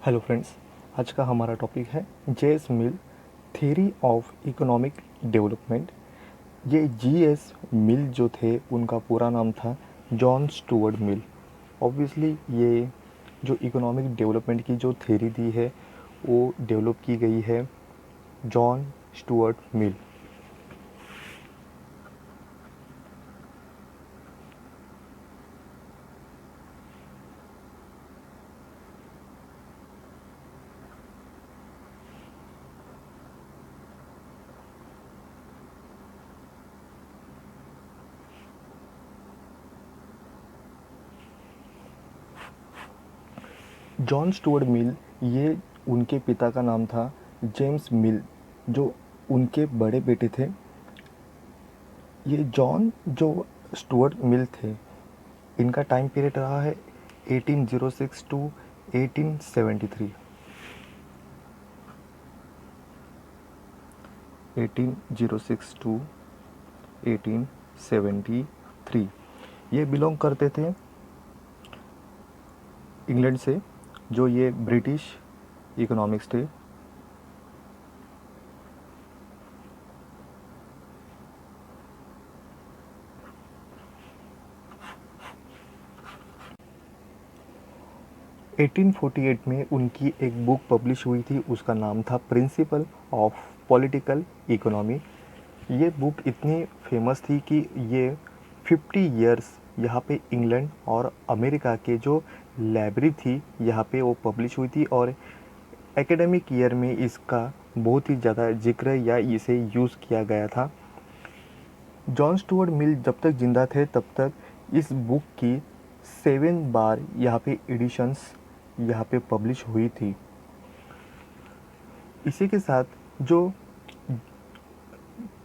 Hello friends, आज का हमारा टॉपिक है JS mill theory of economic development. ये जीएस मिल जो थे उनका पूरा नाम था जॉन स्टुअर्ट मिल। ऑब्वियसली ये जो इकोनॉमिक डेवलपमेंट की जो थ्योरी दी है वो डेवलप की गई है John Stuart Mill. John Stuart Mill, ये उनके पिता का नाम था जेम्स मिल, जो उनके बड़े बेटे थे। ये जॉन जो स्टुअर्ट मिल थे, इनका टाइम पीरियड रहा है 1806 टू 1873। 1806 टू 1873। ये बिलोंग करते थे इंग्लैंड से, जो ये ब्रिटिश इकोनॉमिक्स थे। एटीन फोर्टी एट में उनकी एक बुक पब्लिश हुई थी, उसका नाम था प्रिंसिपल ऑफ पॉलिटिकल इकोनॉमी। ये बुक इतनी फेमस थी कि ये 50 इयर्स यहाँ पे इंग्लैंड और अमेरिका के जो लाइब्रेरी थी यहाँ पे वो पब्लिश हुई थी, और एकेडमिक ईयर में इसका बहुत ही ज़्यादा जिक्र या इसे यूज़ किया गया था। जॉन स्टुअर्ट मिल जब तक ज़िंदा थे तब तक इस बुक की 7 बार यहाँ पे एडिशंस यहाँ पे पब्लिश हुई थी। इसी के साथ जो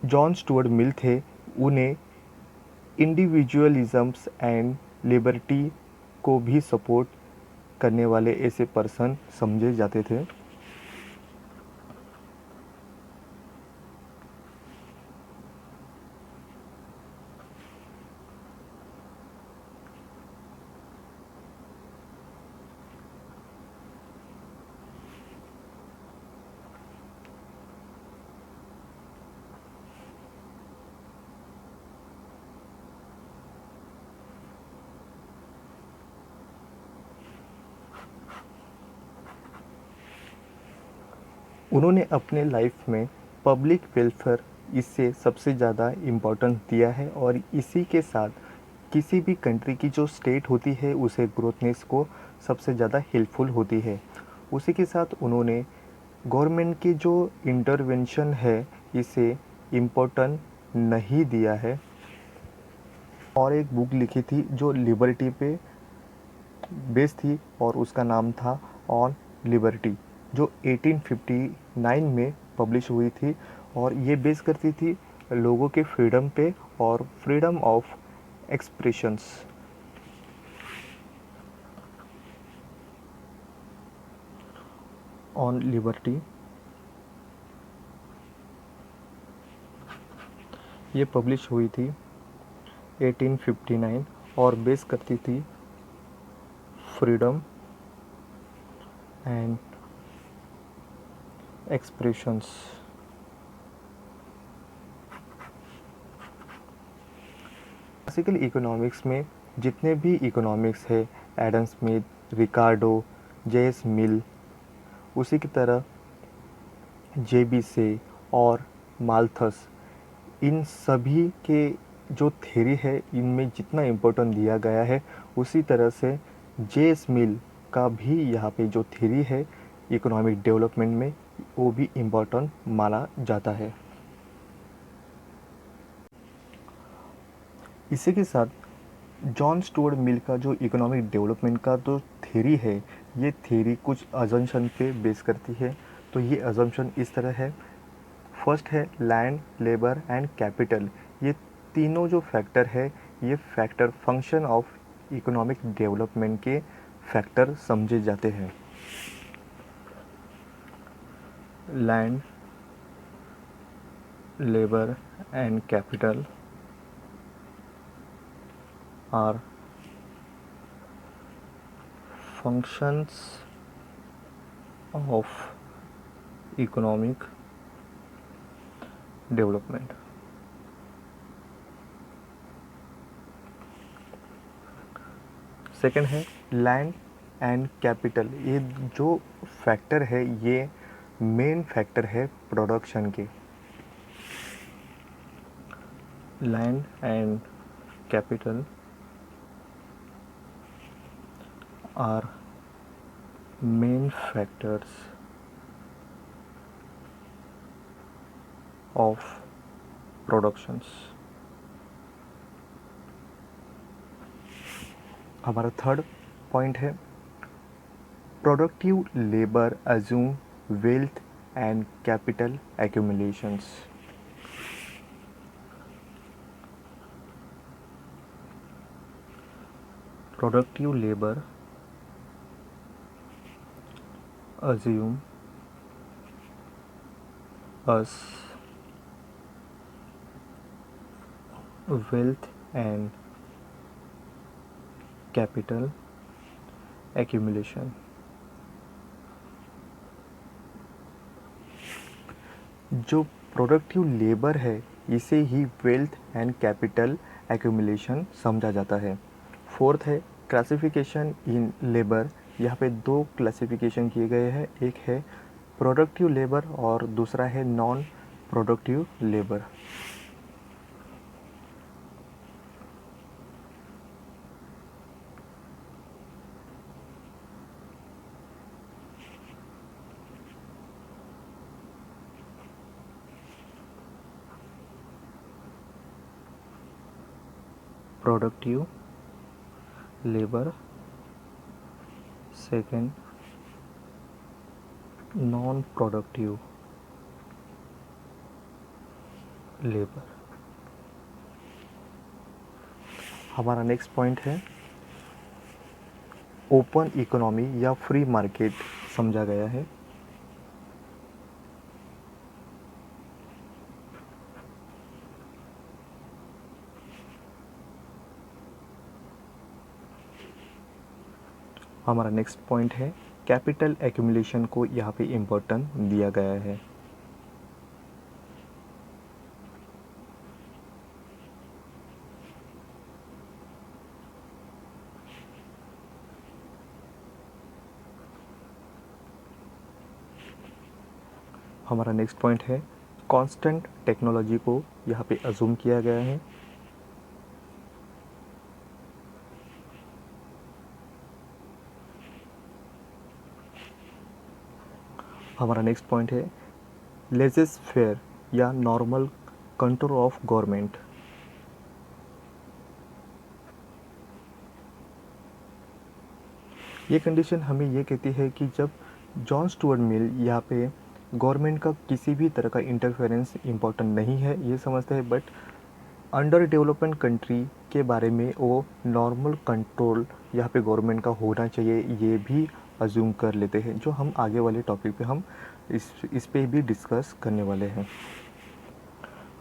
जॉन स्टुअर्ट मिल थे, उन्हें इंडिविजुअलिज़म्स एंड लिबर्टी को भी सपोर्ट करने वाले ऐसे पर्सन समझे जाते थे। उन्होंने अपने लाइफ में पब्लिक वेलफेयर इससे सबसे ज़्यादा इम्पोर्टेंस दिया है, और इसी के साथ किसी भी कंट्री की जो स्टेट होती है उसे ग्रोथनेस को सबसे ज़्यादा हेल्पफुल होती है। उसी के साथ उन्होंने गवर्नमेंट की जो इंटरवेंशन है इसे इम्पोर्टेंट नहीं दिया है, और एक बुक लिखी थी जो लिबर्टी पे बेस थी, और उसका नाम था ऑन लिबर्टी, जो 1859 में पब्लिश हुई थी, और ये बेस करती थी लोगों के फ्रीडम पे और freedom of expressions. On liberty ये पब्लिश हुई थी 1859, और बेस करती थी freedom and expressions. Classical economics में जितने भी इकोनॉमिक्स है, एडम स्मिथ, रिकार्डो, जेएस मिल, उसी की तरह जेबी से और माल्थस, इन सभी के जो थ्योरी है इनमें जितना इम्पोर्टेंट दिया गया है, उसी तरह से जेएस मिल का भी यहाँ पे जो थ्योरी है इकोनॉमिक डेवलपमेंट में, वो भी इम्पोर्टेंट माना जाता है। इसी के साथ जॉन स्टुअर्ट मिल का जो इकोनॉमिक डेवलपमेंट का जो थ्योरी है, ये थ्योरी कुछ अजम्पशन पे बेस करती है। तो ये अजम्पशन इस तरह है। फर्स्ट है लैंड, लेबर एंड कैपिटल। ये तीनों जो फैक्टर है, ये factor function of economic development के फैक्टर समझे जाते हैं। Land, labour and capital R functions of economic development. Second है लैंड एंड कैपिटल। ये जो फैक्टर है ये मेन फैक्टर है प्रोडक्शन के। Land and capital R main factors of productions. हमारा थर्ड पॉइंट है productive labour assume wealth and capital एक्यूमुलेशंस। Productive labour assume us wealth and capital accumulation। जो productive labour है इसे ही वेल्थ एंड कैपिटल एक्यूमुलेशन समझा जाता है। Fourth है classification in labour. यहाँ पे दो क्लासिफिकेशन किए गए हैं, एक है प्रोडक्टिव लेबर और दूसरा है non productive labour. Productive labour, second non productive labour. हमारा नेक्स्ट पॉइंट है ओपन इकोनॉमी या फ्री मार्केट समझा गया है। हमारा नेक्स्ट पॉइंट है कैपिटल एक्यूमुलेशन को यहाँ पे इम्पोर्टेंट दिया गया है। हमारा नेक्स्ट पॉइंट है कांस्टेंट टेक्नोलॉजी को यहाँ पे अज्यूम किया गया है। हमारा नेक्स्ट पॉइंट है लेजेस फेयर या नॉर्मल कंट्रोल ऑफ गवर्नमेंट। ये कंडीशन हमें ये कहती है कि जब जॉन स्टुअर्ट मिल यहाँ पे गवर्नमेंट का किसी भी तरह का इंटरफेरेंस इम्पोर्टेंट नहीं है ये समझते हैं, बट अंडर डेवलपमेंट कंट्री के बारे में वो नॉर्मल कंट्रोल यहाँ पे गवर्नमेंट का होना चाहिए ये भी अज्यूम कर लेते हैं, जो हम आगे वाले टॉपिक पे हम इस पे भी डिस्कस करने वाले हैं।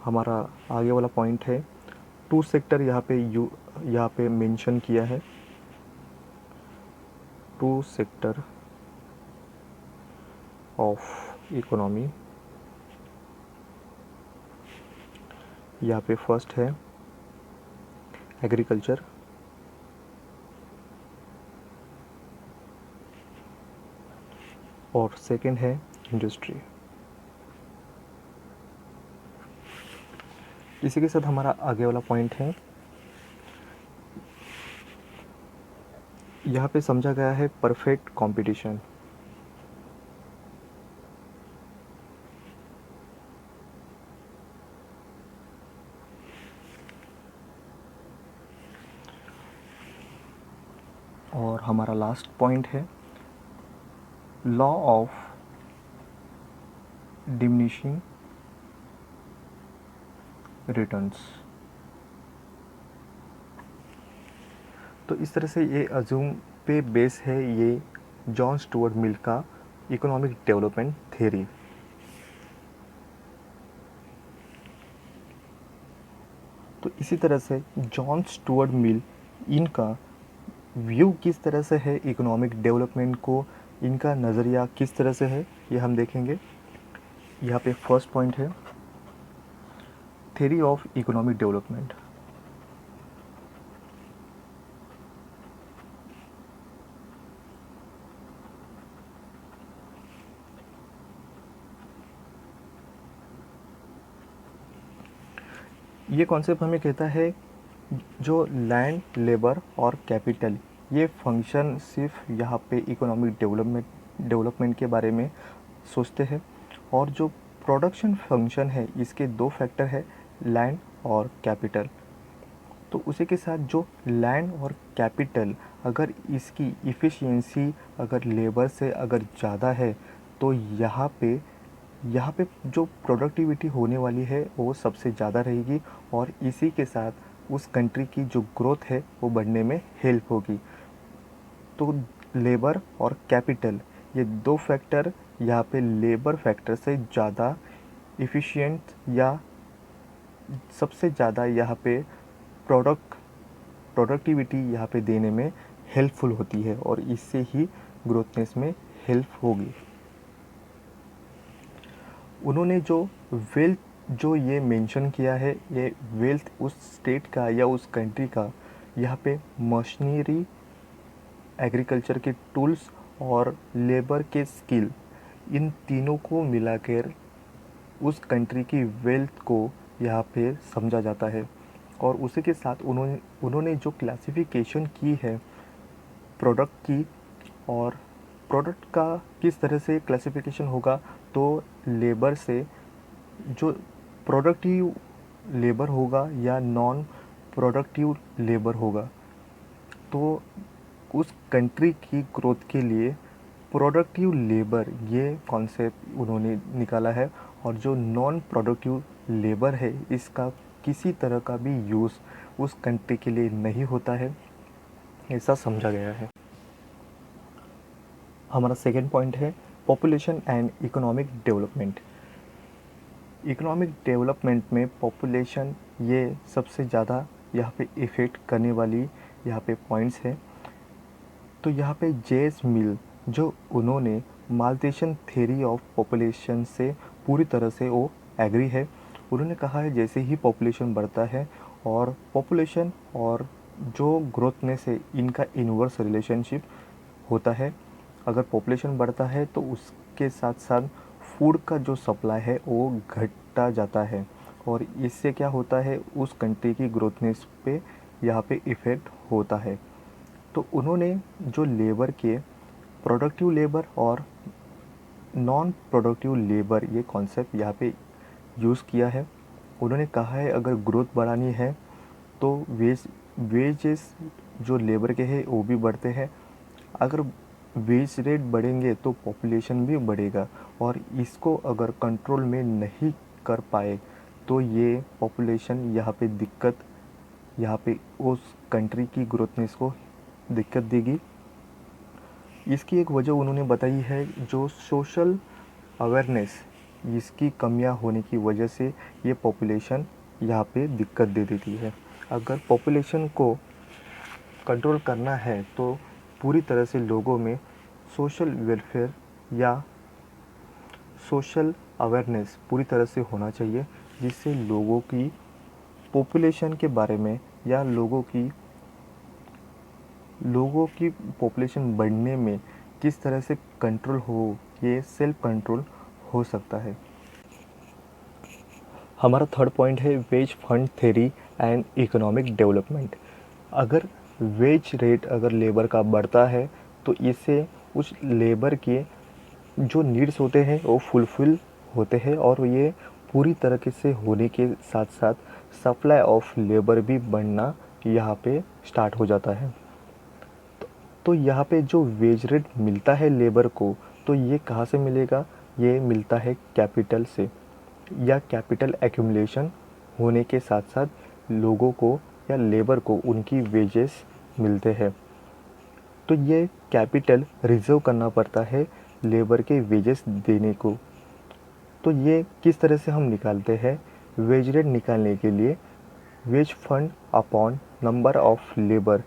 हमारा आगे वाला पॉइंट है टू सेक्टर यहाँ पे मेंशन किया है। टू सेक्टर ऑफ इकोनॉमी, यहाँ पे फर्स्ट है एग्रीकल्चर, और सेकंड है इंडस्ट्री। इसी के साथ हमारा आगे वाला पॉइंट है यहाँ पे समझा गया है परफेक्ट कंपटीशन। और हमारा लास्ट पॉइंट है लॉ ऑफ डिमिनिशिंग रिटर्न्स। तो इस तरह से ये अज्यूम पे बेस है ये जॉन स्टुअर्ट मिल का इकोनॉमिक डेवलपमेंट थ्योरी। तो इसी तरह से जॉन स्टुअर्ट मिल इनका व्यू किस तरह से है इकोनॉमिक डेवलपमेंट को इनका नज़रिया किस तरह से है ये हम देखेंगे। यहाँ पे फर्स्ट पॉइंट है थ्योरी ऑफ इकोनॉमिक डेवलपमेंट। ये कॉन्सेप्ट हमें कहता है जो लैंड, लेबर और कैपिटल ये फंक्शन सिर्फ यहाँ पे इकोनॉमिक डेवलपमेंट के बारे में सोचते हैं, और जो प्रोडक्शन फंक्शन है इसके दो फैक्टर है, लैंड और कैपिटल। तो उसी के साथ जो लैंड और कैपिटल अगर इसकी इफ़िशियंसी अगर लेबर से अगर ज़्यादा है तो यहाँ पे जो प्रोडक्टिविटी होने वाली है वो सबसे ज़्यादा रहेगी, और इसी के साथ उस कंट्री की जो ग्रोथ है वो बढ़ने में हेल्प होगी। तो लेबर और कैपिटल ये दो फैक्टर यहाँ पे लेबर फैक्टर से ज़्यादा इफ़िशिएंट या सबसे ज़्यादा यहाँ पे प्रोडक्टिविटी यहाँ पे देने में हेल्पफुल होती है, और इससे ही ग्रोथनेस में हेल्प होगी। उन्होंने जो वेल्थ जो ये मेंशन किया है, ये वेल्थ उस स्टेट का या उस कंट्री का यहाँ पे मशीनरी, एग्रीकल्चर के टूल्स और लेबर के स्किल, इन तीनों को मिलाकर उस कंट्री की वेल्थ को यहाँ पे समझा जाता है। और उसी के साथ उन्होंने जो क्लासिफिकेशन की है प्रोडक्ट की, और प्रोडक्ट का किस तरह से क्लासिफिकेशन होगा, तो लेबर से जो प्रोडक्टिव लेबर होगा या नॉन प्रोडक्टिव लेबर होगा, तो उस कंट्री की ग्रोथ के लिए प्रोडक्टिव लेबर ये कॉन्सेप्ट उन्होंने निकाला है, और जो नॉन प्रोडक्टिव लेबर है इसका किसी तरह का भी यूज़ उस कंट्री के लिए नहीं होता है, ऐसा समझा गया है। हमारा सेकेंड पॉइंट है population and economic development. Economic development में पॉपुलेशन ये सबसे ज़्यादा यहाँ पे इफ़ेक्ट करने वाली यहाँ पे पॉइंट्स है। तो यहाँ पे जेस मिल जो उन्होंने माल्थेशियन थ्योरी ऑफ पॉपुलेशन से पूरी तरह से वो एग्री है। उन्होंने कहा है जैसे ही पॉपुलेशन बढ़ता है और पॉपुलेशन और जो ग्रोथनेस है इनका इनवर्स रिलेशनशिप होता है। अगर पॉपुलेशन बढ़ता है तो उसके साथ साथ फूड का जो सप्लाई है वो घटता जाता है, और इससे क्या होता है उस कंट्री की ग्रोथनेस पे यहाँ पे इफ़ेक्ट होता है। तो उन्होंने जो लेबर के प्रोडक्टिव लेबर और नॉन प्रोडक्टिव लेबर ये कॉन्सेप्ट यहाँ पे यूज़ किया है। उन्होंने कहा है अगर ग्रोथ बढ़ानी है तो वेजेस जो लेबर के हैं वो भी बढ़ते हैं। अगर वेज रेट बढ़ेंगे तो पॉपुलेशन भी बढ़ेगा, और इसको अगर कंट्रोल में नहीं कर पाए तो ये पॉपुलेशन यहाँ पे उस कंट्री की ग्रोथनेस को दिक्कत देगी। इसकी एक वजह उन्होंने बताई है जो सोशल अवेयरनेस, इसकी कमियां होने की वजह से ये पॉपुलेशन यहाँ पे दिक्कत दे देती है। अगर पॉपुलेशन को कंट्रोल करना है तो पूरी तरह से लोगों में सोशल वेलफेयर या सोशल अवेयरनेस पूरी तरह से होना चाहिए, जिससे लोगों की पॉपुलेशन के बारे में या लोगों की पॉपुलेशन बढ़ने में किस तरह से कंट्रोल हो, ये सेल्फ कंट्रोल हो सकता है। हमारा थर्ड पॉइंट है wage fund theory and economic development. अगर वेज रेट अगर लेबर का बढ़ता है तो इससे उस लेबर के जो नीड्स होते हैं वो फुलफ़िल होते हैं, और ये पूरी तरीके से होने के साथ साथ सप्लाई ऑफ लेबर भी बढ़ना यहाँ पे स्टार्ट हो जाता है। तो यहाँ पे जो वेज रेट मिलता है लेबर को, तो ये कहाँ से मिलेगा, ये मिलता है कैपिटल से, या कैपिटल एक्यूमुलेशन होने के साथ साथ लोगों को या लेबर को उनकी वेजेस मिलते हैं। तो ये कैपिटल रिजर्व करना पड़ता है लेबर के वेजेस देने को। तो ये किस तरह से हम निकालते हैं, वेज रेट निकालने के लिए wage fund upon number of labour,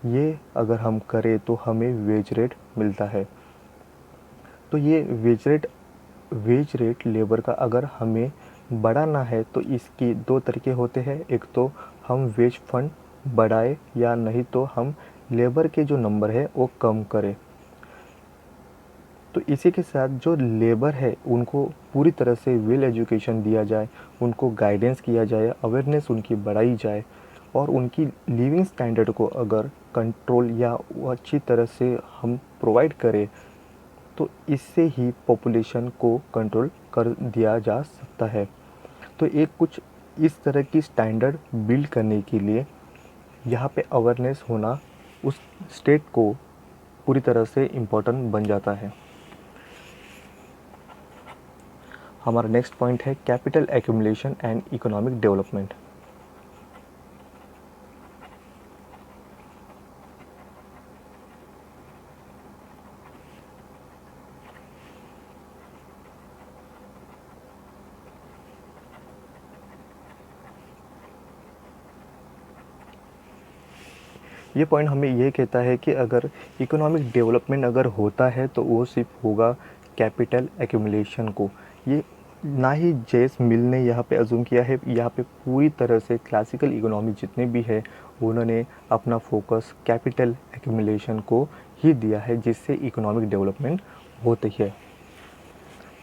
ये अगर हम करें तो हमें वेज रेट मिलता है। तो ये वेज रेट लेबर का अगर हमें बढ़ाना है तो इसकी दो तरीके होते हैं, एक तो हम वेज फंड बढ़ाए या नहीं तो हम लेबर के जो नंबर है वो कम करें। तो इसी के साथ जो लेबर है उनको पूरी तरह से वेल एजुकेशन दिया जाए, उनको गाइडेंस किया जाए, अवेयरनेस उनकी बढ़ाई जाए और उनकी लिविंग स्टैंडर्ड को अगर कंट्रोल या वो अच्छी तरह से हम प्रोवाइड करें तो इससे ही पॉपुलेशन को कंट्रोल कर दिया जा सकता है। तो एक कुछ इस तरह की स्टैंडर्ड बिल्ड करने के लिए यहाँ पे अवेयरनेस होना उस स्टेट को पूरी तरह से इम्पोर्टेंट बन जाता है। हमारा नेक्स्ट पॉइंट है capital accumulation and economic development. ये पॉइंट हमें ये कहता है कि अगर इकोनॉमिक डेवलपमेंट अगर होता है तो वो सिर्फ होगा कैपिटल एक्यूमुलेशन को। ये ना ही जेस मिल ने यहाँ पे अज्यूम किया है, यहाँ पे पूरी तरह से क्लासिकल इकोनॉमी जितने भी है उन्होंने अपना फोकस कैपिटल एक्यूमुलेशन को ही दिया है जिससे इकोनॉमिक डेवलपमेंट होती है।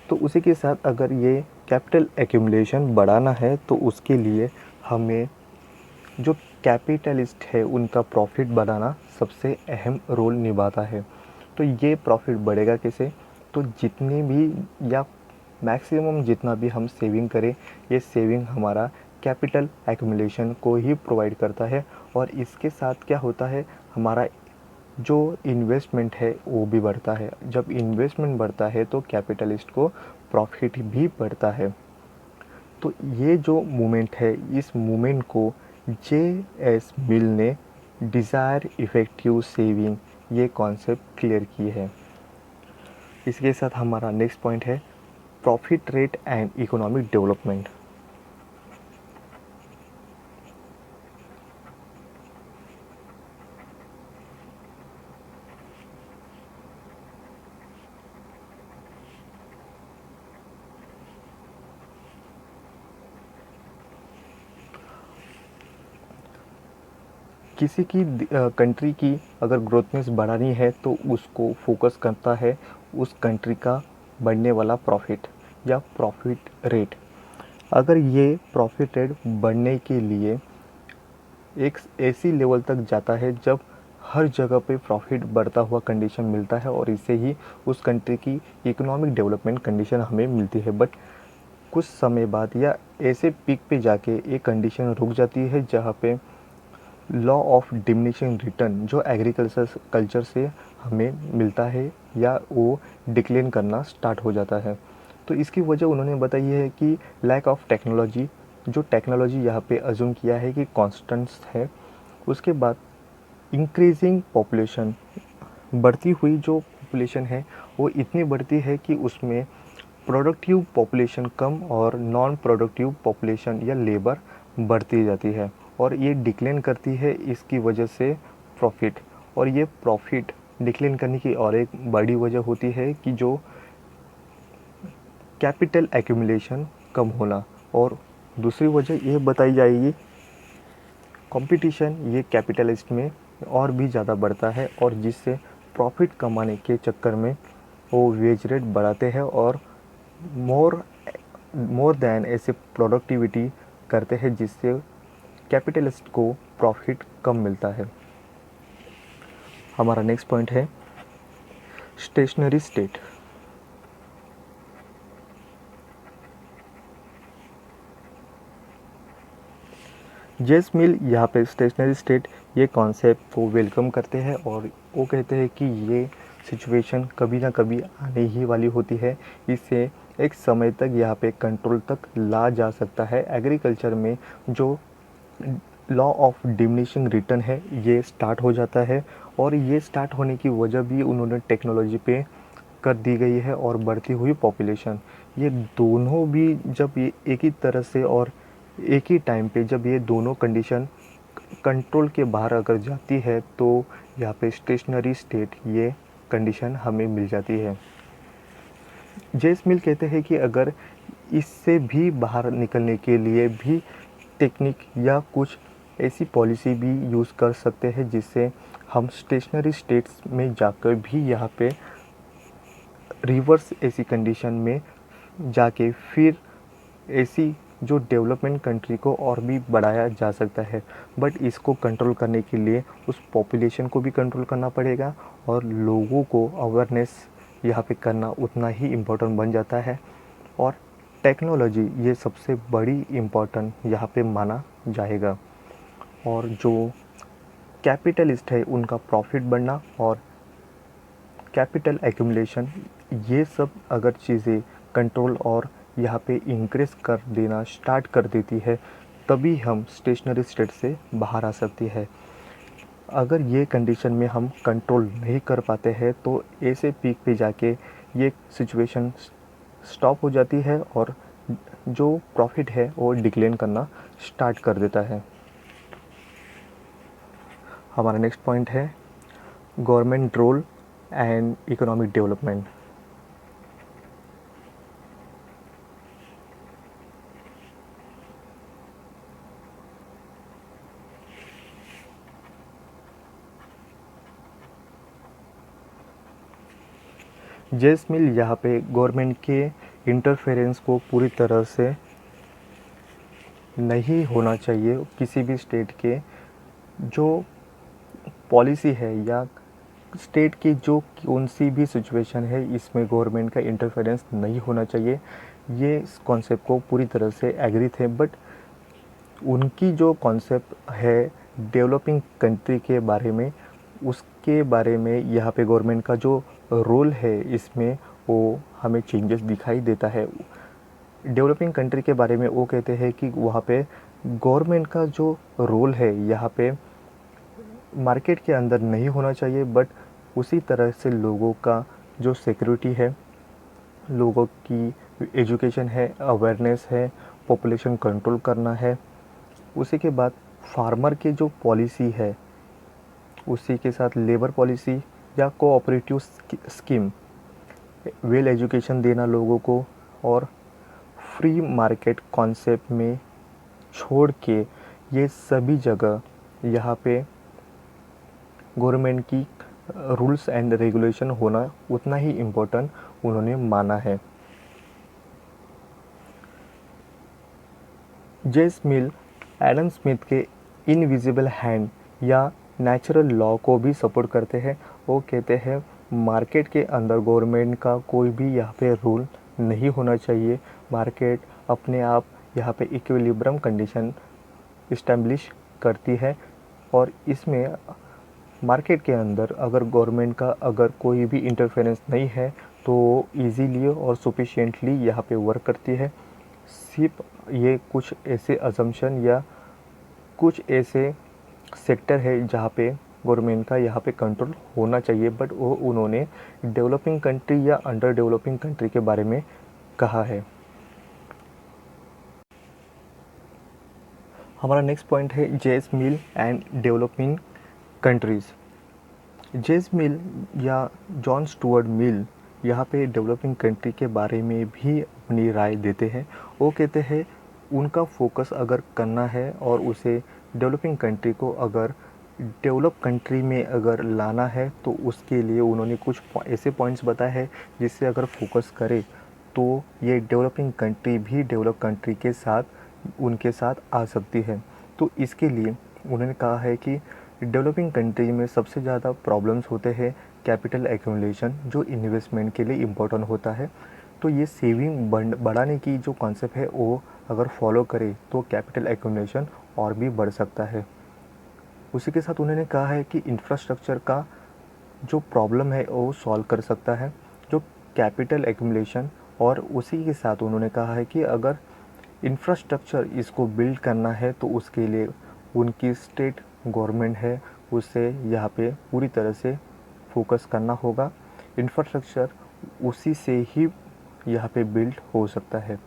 तो उसी के साथ अगर ये कैपिटल एक्यूमुलेशन बढ़ाना है तो उसके लिए हमें जो कैपिटलिस्ट है उनका प्रॉफिट बढ़ाना सबसे अहम रोल निभाता है। तो ये प्रॉफिट बढ़ेगा कैसे? तो जितनी भी या मैक्सिमम जितना भी हम सेविंग करें ये सेविंग हमारा कैपिटल एक्यूमुलेशन को ही प्रोवाइड करता है और इसके साथ क्या होता है हमारा जो इन्वेस्टमेंट है वो भी बढ़ता है। जब इन्वेस्टमेंट बढ़ता है तो कैपिटलिस्ट को प्रॉफिट भी बढ़ता है। तो ये जो मूवमेंट है इस मूवमेंट को जे.एस. मिल ने डिज़ायर इफ़ेक्टिव सेविंग ये कॉन्सेप्ट क्लियर की है। इसके साथ हमारा नेक्स्ट पॉइंट है profit rate and economic development. किसी की कंट्री की अगर ग्रोथनेस बढ़ानी है तो उसको फोकस करता है उस कंट्री का बढ़ने वाला प्रॉफिट या प्रॉफिट रेट। अगर ये प्रॉफिट रेट बढ़ने के लिए एक ऐसी लेवल तक जाता है जब हर जगह पे प्रॉफिट बढ़ता हुआ कंडीशन मिलता है और इससे ही उस कंट्री की इकोनॉमिक डेवलपमेंट कंडीशन हमें मिलती है। बट कुछ समय बाद या ऐसे पीक पे जाके एक कंडीशन रुक जाती है जहाँ पे लॉ ऑफ डिमिनिशिंग रिटर्न जो कल्चर से हमें मिलता है या वो डिक्लेन करना स्टार्ट हो जाता है। तो इसकी वजह उन्होंने बताई है कि लैक ऑफ टेक्नोलॉजी, जो टेक्नोलॉजी यहाँ पे अज्यूम किया है कि कॉन्स्टेंट्स है। उसके बाद इंक्रीजिंग पॉपुलेशन, बढ़ती हुई जो पॉपुलेशन है वो इतनी बढ़ती है कि उसमें प्रोडक्टिव पॉपुलेशन कम और नॉन प्रोडक्टिव पॉपुलेशन या लेबर बढ़ती जाती है और ये डिक्लेन करती है इसकी वजह से प्रॉफिट। और ये प्रॉफिट डिक्लेन करने की और एक बड़ी वजह होती है कि जो कैपिटल एक्यूमुलेशन कम होना और दूसरी वजह ये बताई जाएगी कंपटीशन ये कैपिटलिस्ट में और भी ज़्यादा बढ़ता है और जिससे प्रॉफिट कमाने के चक्कर में वो वेज रेट बढ़ाते हैं और मोर देन ऐसे प्रोडक्टिविटी करते हैं जिससे कैपिटलिस्ट को प्रॉफिट कम मिलता है। हमारा नेक्स्ट पॉइंट है स्टेशनरी स्टेट। जेस मिल यहाँ पे स्टेशनरी स्टेट ये कॉन्सेप्ट को वेलकम करते हैं और वो कहते हैं कि ये सिचुएशन कभी ना कभी आने ही वाली होती है। इससे एक समय तक यहाँ पे कंट्रोल तक ला जा सकता है। एग्रीकल्चर में जो लॉ ऑफ डिमिनिशिंग रिटर्न है ये स्टार्ट हो जाता है और ये स्टार्ट होने की वजह भी उन्होंने टेक्नोलॉजी पे कर दी गई है और बढ़ती हुई पॉपुलेशन। ये दोनों भी जब ये एक ही तरह से और एक ही टाइम पे जब ये दोनों कंडीशन कंट्रोल के बाहर अगर जाती है तो यहाँ पे स्टेशनरी स्टेट ये कंडीशन हमें मिल जाती है। जेस मिल कहते हैं कि अगर इससे भी बाहर निकलने के लिए भी टेक्निक या कुछ ऐसी पॉलिसी भी यूज़ कर सकते हैं जिससे हम स्टेशनरी स्टेट्स में जाकर भी यहाँ पे रिवर्स ऐसी कंडीशन में जाके फिर ऐसी जो डेवलपमेंट कंट्री को और भी बढ़ाया जा सकता है। बट इसको कंट्रोल करने के लिए उस पॉपुलेशन को भी कंट्रोल करना पड़ेगा और लोगों को अवेयरनेस यहाँ पे करना उतना ही इम्पोर्टेंट बन जाता है। और टेक्नोलॉजी ये सबसे बड़ी इम्पोर्टेंट यहाँ पे माना जाएगा। और जो कैपिटलिस्ट है उनका प्रॉफिट बढ़ना और कैपिटल एक्यूमुलेशन, ये सब अगर चीज़ें कंट्रोल और यहाँ पे इंक्रीज कर देना स्टार्ट कर देती है तभी हम स्टेशनरी स्टेट से बाहर आ सकती है। अगर ये कंडीशन में हम कंट्रोल नहीं कर पाते हैं तो ऐसे पीक पे जाके ये सिचुएशन स्टॉप हो जाती है और जो प्रॉफिट है वो डिक्लाइन करना स्टार्ट कर देता है। हमारा नेक्स्ट पॉइंट है government role and economic development. J S Mill यहाँ पे गवर्नमेंट के इंटरफेरेंस को पूरी तरह से नहीं होना चाहिए। किसी भी स्टेट के जो पॉलिसी है या स्टेट की जो कौन सी भी सिचुएशन है इसमें गवर्नमेंट का इंटरफेरेंस नहीं होना चाहिए। ये इस कॉन्सेप्ट को पूरी तरह से एग्री थे। बट उनकी जो कॉन्सेप्ट है डेवलपिंग कंट्री के बारे में, उसके बारे में यहाँ पे गवर्नमेंट का जो रोल है इसमें वो हमें चेंजेस दिखाई देता है। डेवलपिंग कंट्री के बारे में वो कहते हैं कि वहाँ पे गवर्नमेंट का जो रोल है यहाँ पे मार्केट के अंदर नहीं होना चाहिए। बट उसी तरह से लोगों का जो सिक्योरिटी है, लोगों की एजुकेशन है, अवेयरनेस है, पॉपुलेशन कंट्रोल करना है। उसी के बाद फार्मर की जो पॉलिसी है उसी के साथ लेबर पॉलिसी या कोऑपरेटिव स्कीम, वेल एजुकेशन देना लोगों को और फ्री मार्केट कॉन्सेप्ट में छोड़ के ये सभी जगह यहाँ पे गवर्नमेंट की रूल्स एंड रेगुलेशन होना उतना ही इम्पोर्टेंट उन्होंने माना है। जेस मिल एडम स्मिथ के इनविजिबल हैंड या नेचुरल लॉ को भी सपोर्ट करते हैं। वो कहते हैं मार्केट के अंदर गवर्नमेंट का कोई भी यहाँ पे रूल नहीं होना चाहिए। मार्केट अपने आप यहाँ पे इक्विलिब्रियम कंडीशन इस्टेब्लिश करती है और इसमें मार्केट के अंदर अगर गवर्नमेंट का अगर कोई भी इंटरफेरेंस नहीं है तो इजीली और सफिशिएंटली यहाँ पे वर्क करती है। सिर्फ ये कुछ ऐसे अजम्पशन या कुछ ऐसे सेक्टर है जहाँ पे गवर्नमेंट का यहाँ पे कंट्रोल होना चाहिए। बट वो उन्होंने डेवलपिंग कंट्री या अंडर डेवलपिंग कंट्री के बारे में कहा है। हमारा नेक्स्ट पॉइंट है जेस मिल एंड डेवलपिंग कंट्रीज़। जेस मिल या जॉन स्टुअर्ट मिल यहाँ पे डेवलपिंग कंट्री के बारे में भी अपनी राय देते हैं। वो कहते हैं उनका फोकस अगर करना है और उसे डेवलपिंग कंट्री को अगर डेवलप कंट्री में अगर लाना है तो उसके लिए उन्होंने कुछ ऐसे पॉइंट्स बताए हैं जिससे अगर फोकस करे तो ये डेवलपिंग कंट्री भी डेवलप कंट्री के साथ उनके साथ आ सकती है। तो इसके लिए उन्होंने कहा है कि डेवलपिंग कंट्री में सबसे ज़्यादा प्रॉब्लम्स होते हैं कैपिटल एक्यूमुलेशन, जो इन्वेस्टमेंट के लिए इम्पोर्टेंट होता है। तो ये सेविंग बढ़ाने की जो कॉन्सेप्ट है वो अगर फॉलो करे तो कैपिटल एक्यूमुलेशन और भी बढ़ सकता है। उसी के साथ उन्होंने कहा है कि इंफ्रास्ट्रक्चर का जो प्रॉब्लम है वो सॉल्व कर सकता है जो कैपिटल एक्यूमुलेशन। और उसी के साथ उन्होंने कहा है कि अगर इंफ्रास्ट्रक्चर इसको बिल्ड करना है तो उसके लिए उनकी स्टेट गवर्नमेंट है उसे यहाँ पे पूरी तरह से फोकस करना होगा। इंफ्रास्ट्रक्चर उसी से ही यहाँ पे बिल्ड हो सकता है।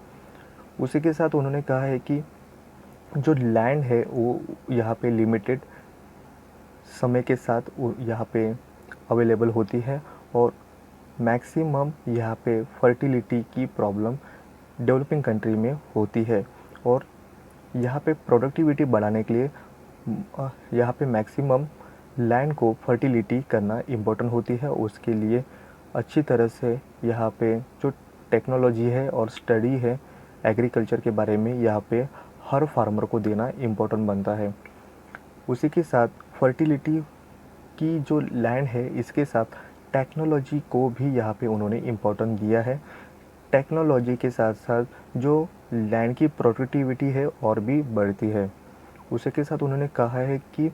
उसी के साथ उन्होंने कहा है कि जो लैंड है वो यहाँ पे लिमिटेड समय के साथ यहाँ पे अवेलेबल होती है और मैक्सिमम यहाँ पे फर्टिलिटी की प्रॉब्लम डेवलपिंग कंट्री में होती है। और यहाँ पे प्रोडक्टिविटी बढ़ाने के लिए यहाँ पे मैक्सिमम लैंड को फर्टिलिटी करना इम्पोर्टेंट होती है। उसके लिए अच्छी तरह से यहाँ पे जो टेक्नोलॉजी है और स्टडी है एग्रीकल्चर के बारे में, यहाँ पे हर फार्मर को देना इम्पोर्टेंट बनता है। उसी के साथ फर्टिलिटी की जो लैंड है, इसके साथ टेक्नोलॉजी को भी यहाँ पे उन्होंने इम्पोर्टेंट दिया है। टेक्नोलॉजी के साथ साथ जो लैंड की प्रोडक्टिविटी है और भी बढ़ती है। उसी के साथ उन्होंने कहा है कि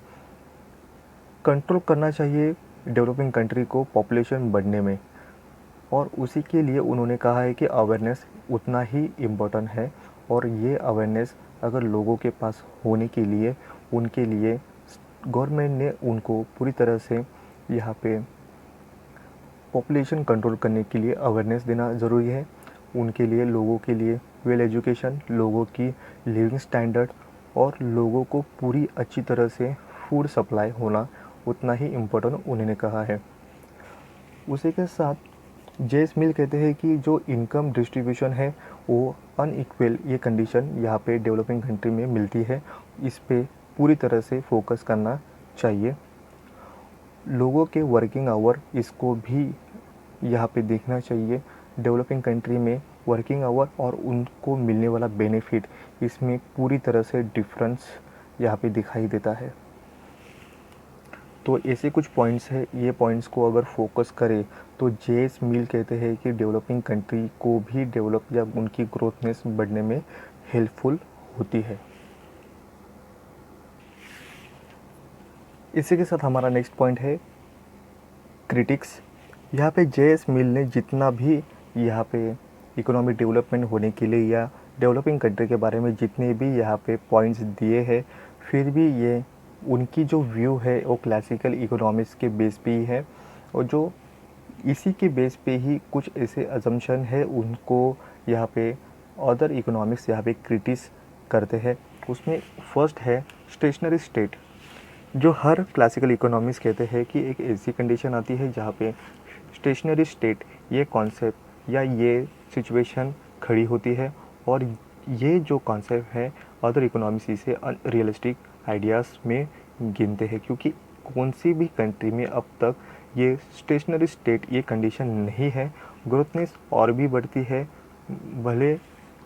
कंट्रोल करना चाहिए डेवलपिंग कंट्री को पॉपुलेशन बढ़ने में, और उसी के लिए उन्होंने कहा है कि अवेयरनेस उतना ही इम्पोर्टेंट है। और ये अवेयरनेस अगर लोगों के पास होने के लिए, उनके लिए गवर्नमेंट ने उनको पूरी तरह से यहाँ पे पॉपुलेशन कंट्रोल करने के लिए अवेयरनेस देना ज़रूरी है। उनके लिए, लोगों के लिए वेल एजुकेशन, लोगों की लिविंग स्टैंडर्ड और लोगों को पूरी अच्छी तरह से फूड सप्लाई होना उतना ही इम्पोर्टेंट उन्होंने कहा है। उसी के साथ जेस मिल कहते हैं कि जो इनकम डिस्ट्रीब्यूशन है वो अनइक्वल, ये कंडीशन यहाँ पे डेवलपिंग कंट्री में मिलती है। इस पे पूरी तरह से फोकस करना चाहिए। लोगों के वर्किंग आवर, इसको भी यहाँ पे देखना चाहिए। डेवलपिंग कंट्री में वर्किंग आवर और उनको मिलने वाला बेनिफिट, इसमें पूरी तरह से डिफरेंस यहाँ पे दिखाई देता है। तो ऐसे कुछ पॉइंट्स है, ये पॉइंट्स को अगर फोकस करें तो जेस मिल कहते हैं कि डेवलपिंग कंट्री को भी डेवलप या उनकी ग्रोथनेस बढ़ने में हेल्पफुल होती है। इसी के साथ हमारा नेक्स्ट पॉइंट है क्रिटिक्स। यहाँ पे जेएस मिल ने जितना भी यहाँ पे इकोनॉमिक डेवलपमेंट होने के लिए या डेवलपिंग कंट्री के बारे में जितने भी यहाँ पे पॉइंट्स दिए हैं, फिर भी ये उनकी जो व्यू है वो क्लासिकल इकोनॉमिक्स के बेस पे ही है। और जो इसी के बेस पे ही कुछ ऐसे अजम्पशन है उनको यहाँ पे अदर इकोनॉमिक्स यहाँ पे क्रिटिस करते हैं। उसमें फर्स्ट है स्टेशनरी स्टेट। जो हर क्लासिकल इकोनॉमिक्स कहते हैं कि एक ऐसी कंडीशन आती है जहाँ पे स्टेशनरी स्टेट, ये कॉन्सेप्ट या ये सिचुएशन खड़ी होती है। और ये जो कॉन्सेप्ट है अदर इकोनॉमिक्स इसे अनरियलिस्टिक आइडियाज़ में गिनते हैं, क्योंकि कौन सी भी कंट्री में अब तक ये स्टेशनरी स्टेट, ये कंडीशन नहीं है। ग्रोथनेस और भी बढ़ती है, भले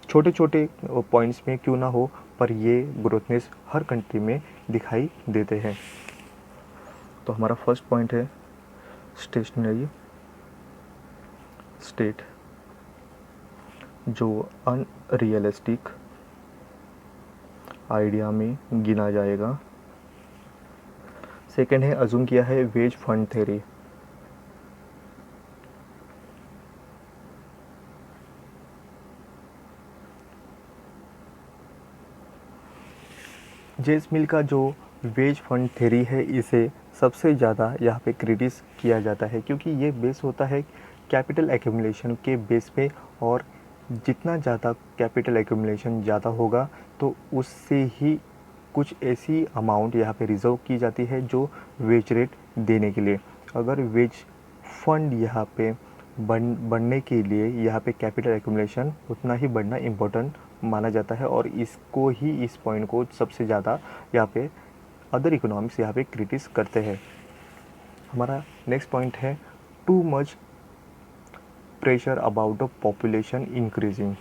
छोटे छोटे पॉइंट्स में क्यों ना हो, पर ये ग्रोथनेस हर कंट्री में दिखाई देते हैं। तो हमारा फर्स्ट पॉइंट है स्टेशनरी स्टेट, जो अनरियलिस्टिक आइडिया में गिना जाएगा। सेकंड है अज्यूम किया है वेज फंड थ्योरी। जेस मिल का जो वेज फंड थ्योरी है, इसे सबसे ज़्यादा यहाँ पे क्रिटिस किया जाता है, क्योंकि ये बेस होता है कैपिटल एक्यूमुलेशन के बेस पे। और जितना ज़्यादा कैपिटल एक्यूमुलेशन ज़्यादा होगा तो उससे ही कुछ ऐसी अमाउंट यहाँ पे रिज़र्व की जाती है जो वेज रेट देने के लिए। अगर वेज फंड यहाँ पे बढ़ने के लिए यहाँ पे कैपिटल एक्यूमुलेशन उतना ही बढ़ना इम्पोर्टेंट माना जाता है। और इसको ही, इस पॉइंट को सबसे ज़्यादा यहाँ पे अदर इकोनॉमिक्स यहाँ पे क्रिटिस करते हैं। हमारा नेक्स्ट पॉइंट है too much pressure about the population increasing.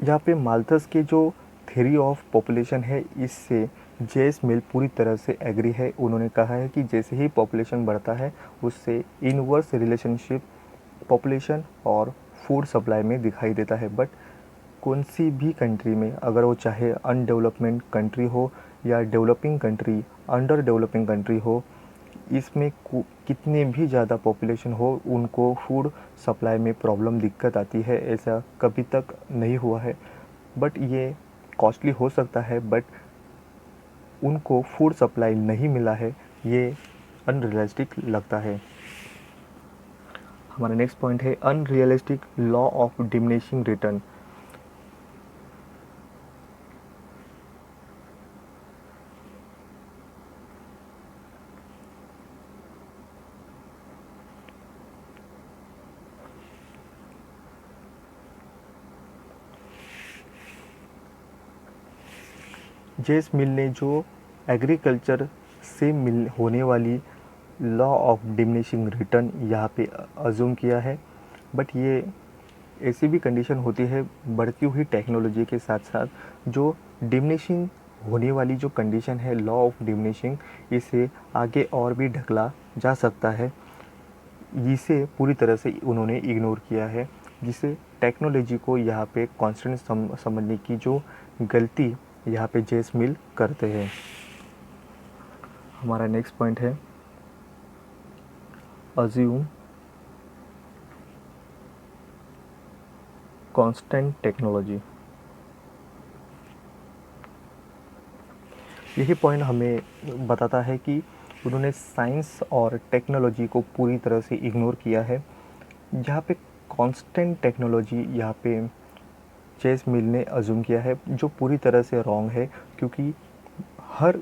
यहाँ पे माल्थस के जो थ्योरी ऑफ पॉपुलेशन है, इससे जेस मिल पूरी तरह से एग्री है। उन्होंने कहा है कि जैसे ही पॉपुलेशन बढ़ता है उससे इनवर्स रिलेशनशिप पॉपुलेशन और फूड सप्लाई में दिखाई देता है। बट कौन सी भी कंट्री में, अगर वो चाहे अनडेवलपमेंट कंट्री हो या developing country, under developing country हो, इसमें कितने भी ज़्यादा पॉपुलेशन हो, उनको फूड सप्लाई में प्रॉब्लम, दिक्कत आती है। ऐसा कभी तक नहीं हुआ है, बट ये कॉस्टली हो सकता है, बट उनको फूड सप्लाई नहीं मिला है, ये अनरियलिस्टिक लगता है। हमारा नेक्स्ट पॉइंट है unrealistic law of diminishing return. जेस मिल ने जो एग्रीकल्चर से मिल होने वाली लॉ ऑफ डिमिनिशिंग रिटर्न यहाँ पे अज्यूम किया है, बट ये ऐसी भी कंडीशन होती है बढ़ती हुई टेक्नोलॉजी के साथ साथ जो डिमिनिशिंग होने वाली जो कंडीशन है लॉ ऑफ डिमिनिशिंग, इसे आगे और भी ढकला जा सकता है। इसे पूरी तरह से उन्होंने इग्नोर किया है, जिसे टेक्नोलॉजी को यहाँ पे कांस्टेंट समझने की जो गलती यहाँ पे जेस मिल करते हैं। हमारा नेक्स्ट पॉइंट है अज्यूम कांस्टेंट टेक्नोलॉजी। यही पॉइंट हमें बताता है कि उन्होंने साइंस और टेक्नोलॉजी को पूरी तरह से इग्नोर किया है। जहाँ पे कांस्टेंट टेक्नोलॉजी यहाँ पे जेस मिल ने अज्यूम किया है, जो पूरी तरह से रॉन्ग है, क्योंकि हर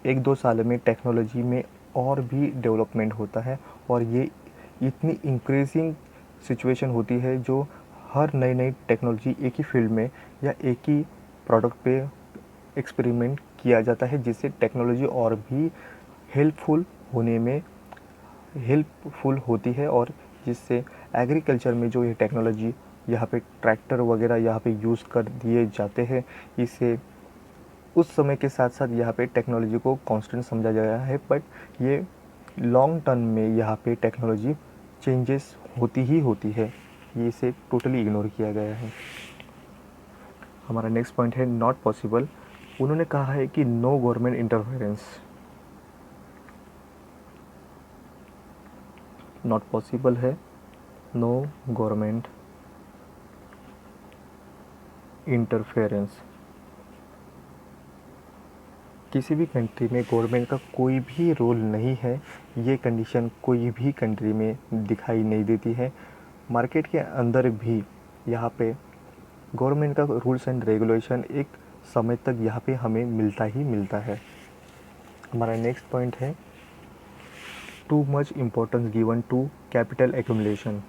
1-2 साल में टेक्नोलॉजी में और भी डेवलपमेंट होता है और ये इतनी इंक्रीजिंग सिचुएशन होती है जो हर नई नई टेक्नोलॉजी एक ही फील्ड में या एक ही प्रोडक्ट पे एक्सपेरिमेंट किया जाता है, जिससे टेक्नोलॉजी और भी हेल्पफुल होने में हेल्पफुल होती है और जिससे एग्रीकल्चर में जो ये टेक्नोलॉजी यहाँ पे ट्रैक्टर वगैरह यहाँ पे यूज़ कर दिए जाते हैं, इससे उस समय के साथ साथ यहाँ पे टेक्नोलॉजी को कांस्टेंट समझा गया है, बट ये लॉन्ग टर्म में यहाँ पे टेक्नोलॉजी चेंजेस होती ही होती है, ये इसे टोटली इग्नोर किया गया है। हमारा नेक्स्ट पॉइंट है नॉट पॉसिबल। उन्होंने कहा है कि no government interference, not possible है नो गवर्नमेंट इंटरफेरेंस। किसी भी कंट्री में गवर्नमेंट का कोई भी रोल नहीं है, ये कंडीशन कोई भी कंट्री में दिखाई नहीं देती है। मार्केट के अंदर भी यहाँ पे गवर्नमेंट का रूल्स एंड रेगुलेशन एक समय तक यहाँ पे हमें मिलता ही मिलता है। हमारा नेक्स्ट पॉइंट है too much importance given to capital accumulation.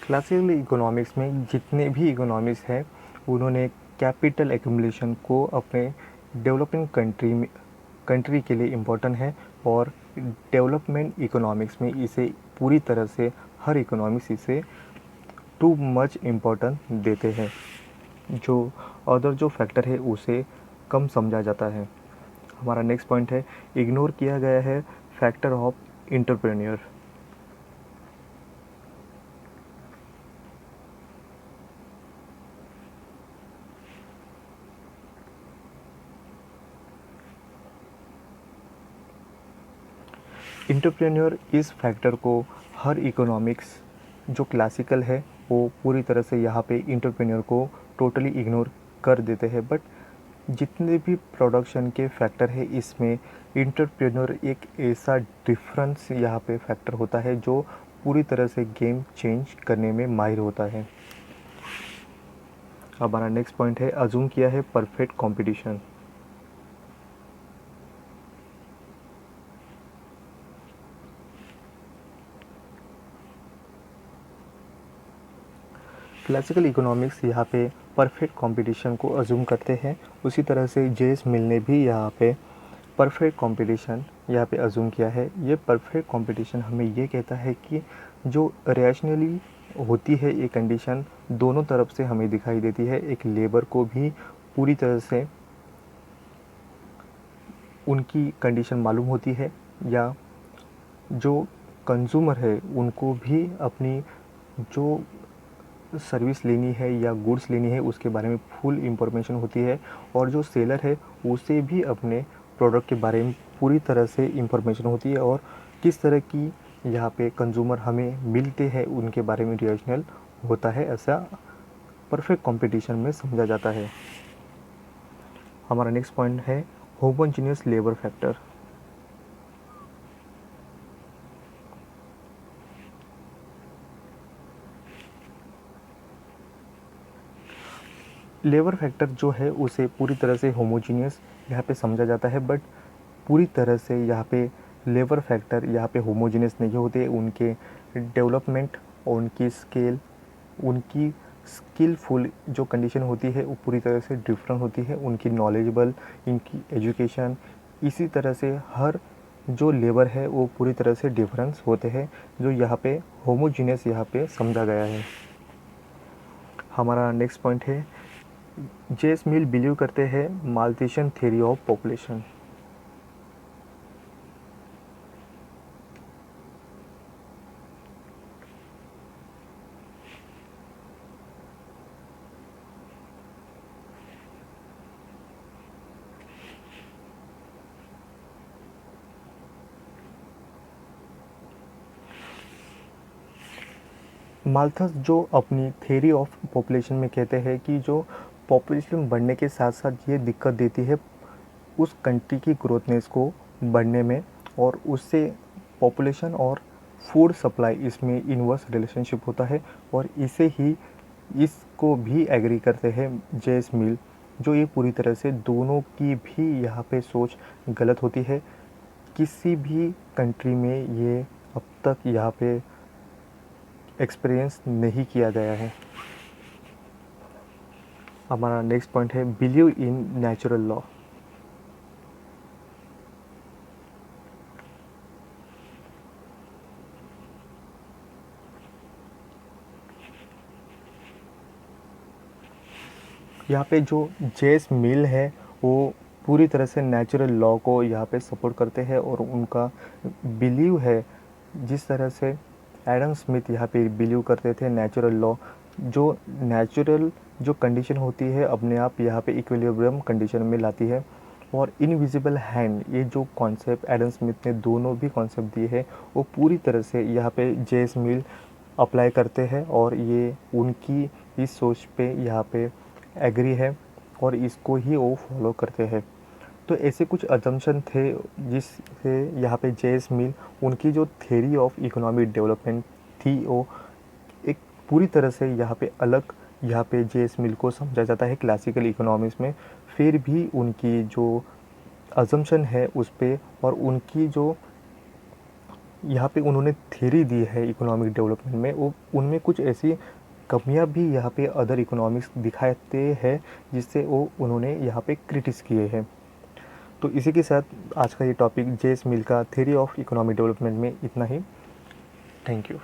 Classical economics में जितने भी इकोनॉमिक्स हैं, उन्होंने कैपिटल एक्यूमुलेशन को अपने डेवलपिंग कंट्री के लिए इम्पोर्टेंट है और डेवलपमेंट इकोनॉमिक्स में इसे पूरी तरह से हर इकोनॉमिक्स इसे टू मच इम्पोर्टेंस देते हैं। जो अदर जो फैक्टर है उसे कम समझा जाता है। हमारा नेक्स्ट पॉइंट है इग्नोर किया गया है फैक्टर ऑफ एंटरप्रेन्योर। एंटरप्रेन्योर इस फैक्टर को हर इकोनॉमिक्स जो क्लासिकल है वो पूरी तरह से यहाँ पे एंटरप्रेन्योर को टोटली इग्नोर कर देते हैं, बट जितने भी प्रोडक्शन के फैक्टर है इसमें एंटरप्रेन्योर एक ऐसा डिफरेंस यहाँ पे फैक्टर होता है जो पूरी तरह से गेम चेंज करने में माहिर होता है। हमारा नेक्स्ट पॉइंट है अज्यूम किया है परफेक्ट कंपटीशन। क्लासिकल इकोनॉमिक्स यहाँ पे परफेक्ट कंपटीशन को अज्यूम करते हैं, उसी तरह से जेस मिल ने भी यहाँ पे परफेक्ट कंपटीशन यहाँ पे अज्यूम किया है। ये परफेक्ट कंपटीशन हमें ये कहता है कि जो रैशनली होती है ये कंडीशन दोनों तरफ से हमें दिखाई देती है। एक लेबर को भी पूरी तरह से उनकी कंडीशन मालूम होती है या जो कंज्यूमर है उनको भी अपनी जो सर्विस लेनी है या गुड्स लेनी है उसके बारे में फुल इंफॉर्मेशन होती है और जो सेलर है उसे भी अपने प्रोडक्ट के बारे में पूरी तरह से इंफॉर्मेशन होती है और किस तरह की यहाँ पे कंज्यूमर हमें मिलते हैं उनके बारे में रीजनल होता है, ऐसा परफेक्ट कंपटीशन में समझा जाता है। हमारा नेक्स्ट पॉइंट है homogeneous labour factor. Labour factor जो है उसे पूरी तरह से होमोजीनियस यहाँ पे समझा जाता है, बट पूरी तरह से यहाँ पे लेबर फैक्टर यहाँ पे होमोजीनियस नहीं होते। उनके डेवलपमेंट और उनकी स्केल, उनकी स्किलफुल जो कंडीशन होती है वो पूरी तरह से डिफरेंट होती है। उनकी नॉलेजेबल, इनकी एजुकेशन, इसी तरह से हर जो लेबर है वो पूरी तरह से डिफरेंस होते हैं, जो यहाँ पे होमोजीनियस यहाँ पे समझा गया है। हमारा नेक्स्ट पॉइंट है जेस मिल बिलीव करते हैं माल्थेशियन थ्योरी ऑफ पॉपुलेशन। माल्थस जो अपनी थ्योरी ऑफ पॉपुलेशन में कहते हैं कि जो पॉपुलेशन बढ़ने के साथ साथ ये दिक्कत देती है उस कंट्री की ग्रोथनेस को बढ़ने में, और उससे पॉपुलेशन और फूड सप्लाई इसमें इनवर्स रिलेशनशिप होता है। और इसे ही इसको भी एग्री करते हैं जेस मिल, जो ये पूरी तरह से दोनों की भी यहाँ पे सोच गलत होती है। किसी भी कंट्री में ये अब तक यहाँ पे एक्सपीरियंस नहीं किया गया है। हमारा नेक्स्ट पॉइंट है बिलीव इन नेचुरल लॉ। यहाँ पे जो जेस मिल है वो पूरी तरह से नेचुरल लॉ को यहाँ पे सपोर्ट करते हैं, और उनका बिलीव है जिस तरह से एडम स्मिथ यहाँ पे बिलीव करते थे नेचुरल लॉ, जो नेचुरल जो कंडीशन होती है अपने आप यहाँ पे इक्विलिब्रियम कंडीशन में लाती है। और इनविजिबल हैंड, ये जो कॉन्सेप्ट एडम स्मिथ ने दोनों भी कॉन्सेप्ट दिए हैं वो पूरी तरह से यहाँ पे जेस मिल अप्लाई करते हैं, और ये उनकी इस सोच पे यहाँ पे एग्री है और इसको ही वो फॉलो करते हैं। तो ऐसे कुछ अजम्पशन थे जिससे यहाँ पे जेस मिल उनकी जो थ्योरी ऑफ इकोनॉमिक डेवलपमेंट थी वो एक पूरी तरह से यहाँ पे अलग यहाँ पे जेस मिल को समझा जाता है क्लासिकल इकोनॉमिक्स में। फिर भी उनकी जो अजम्पशन है उस पे और उनकी जो यहाँ पे उन्होंने थ्योरी दी है इकोनॉमिक डेवलपमेंट में, वो उनमें कुछ ऐसी कमियां भी यहाँ पे अदर इकोनॉमिक्स दिखाते हैं जिससे वो उन्होंने यहाँ पे क्रिटिस किए हैं। तो इसी के साथ आज का ये टॉपिक जेस मिल का थ्योरी ऑफ इकोनॉमिक डेवलपमेंट में इतना ही। Thank you.